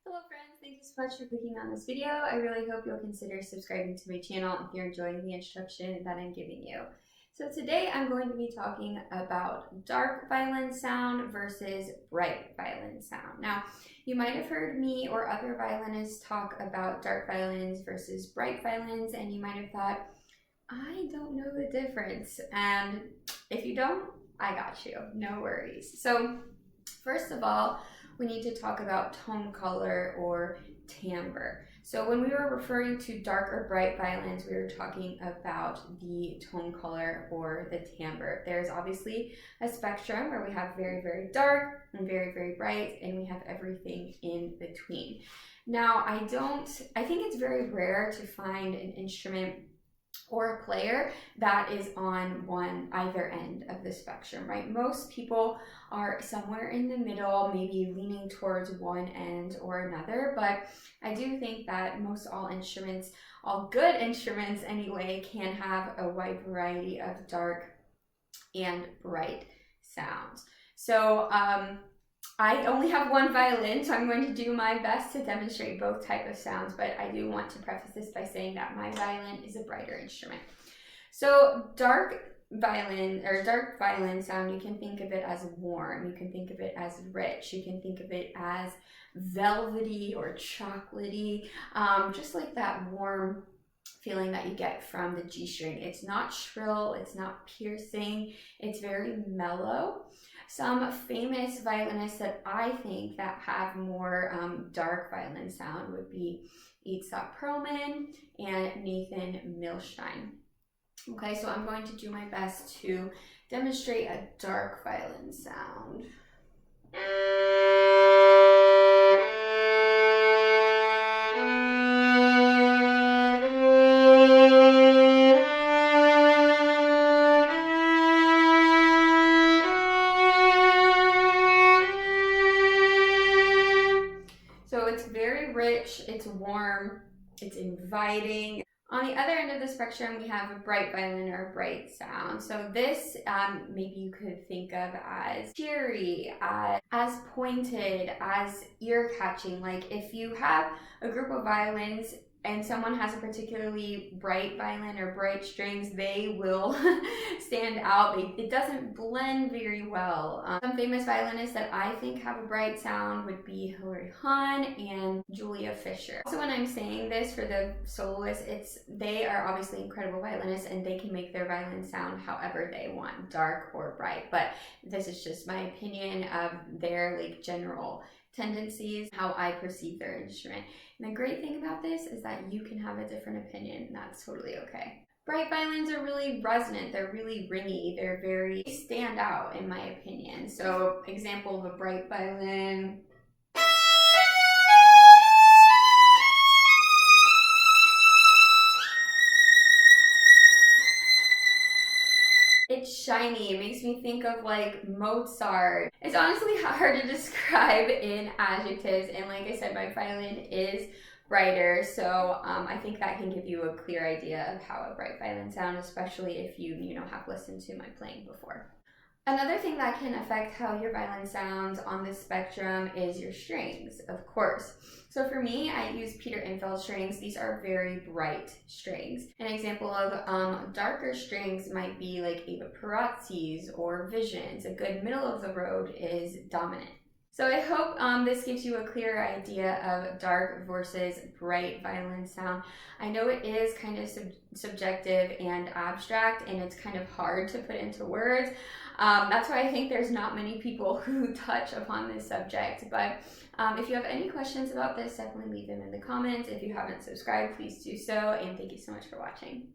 Hello friends, thank you so much for clicking on this video. I really hope you'll consider subscribing to my channel if you're enjoying the instruction that I'm giving you. So today I'm going to be talking about dark violin sound versus bright violin sound. Now, you might have heard me or other violinists talk about dark violins versus bright violins, and you might have thought, I don't know the difference. And if you don't, I got you, no worries. So first of all, we need to talk about tone color or timbre. So when we were referring to dark or bright violins, we were talking about the tone color or the timbre. There's obviously a spectrum where we have very, very dark and very, very bright, and we have everything in between. Now, I think it's very rare to find an instrument or a player that is on either end of the spectrum, right? Most people are somewhere in the middle, maybe leaning towards one end or another, but I do think that most all instruments, all good instruments anyway, can have a wide variety of dark and bright sounds. So I only have one violin, so I'm going to do my best to demonstrate both types of sounds, but I do want to preface this by saying that my violin is a brighter instrument. So dark violin sound, you can think of it as warm, you can think of it as rich, you can think of it as velvety or chocolatey, just like that warm feeling that you get from the G string. It's not shrill, it's not piercing, it's very mellow. Some famous violinists that I think that have more dark violin sound would be Itzhak Perlman and Nathan Milstein. Okay, so I'm going to do my best to demonstrate a dark violin sound. So it's very rich, it's warm, it's inviting. On the other end of the spectrum, we have a bright violin or a bright sound. So this maybe you could think of as cheery, as pointed, as ear-catching. Like if you have a group of violins and someone has a particularly bright violin or bright strings, they will stand out. It doesn't blend very well. Some famous violinists that I think have a bright sound would be Hilary Hahn and Julia Fisher. Also, when I'm saying this for the soloists, they are obviously incredible violinists and they can make their violin sound however they want, dark or bright. But this is just my opinion of their general tendencies, how I perceive their instrument. And the great thing about this is that you can have a different opinion, and that's totally okay. Bright violins are really resonant, they're really ringy, they stand out in my opinion. So example of a bright violin. It's shiny, it makes me think of like Mozart. It's honestly hard to describe in adjectives, and like I said, my violin is brighter, so I think that can give you a clear idea of how a bright violin sounds, especially if you have listened to my playing before. Another thing that can affect how your violin sounds on this spectrum is your strings, of course. So for me, I use Peter Infeld strings. These are very bright strings. An example of darker strings might be like Ava Perazzi's or Vision's. A good middle of the road is Dominant. So I hope this gives you a clearer idea of dark versus bright violin sound. I know it is kind of subjective and abstract, and it's kind of hard to put into words. That's why I think there's not many people who touch upon this subject. But if you have any questions about this, definitely leave them in the comments. If you haven't subscribed, please do so. And thank you so much for watching.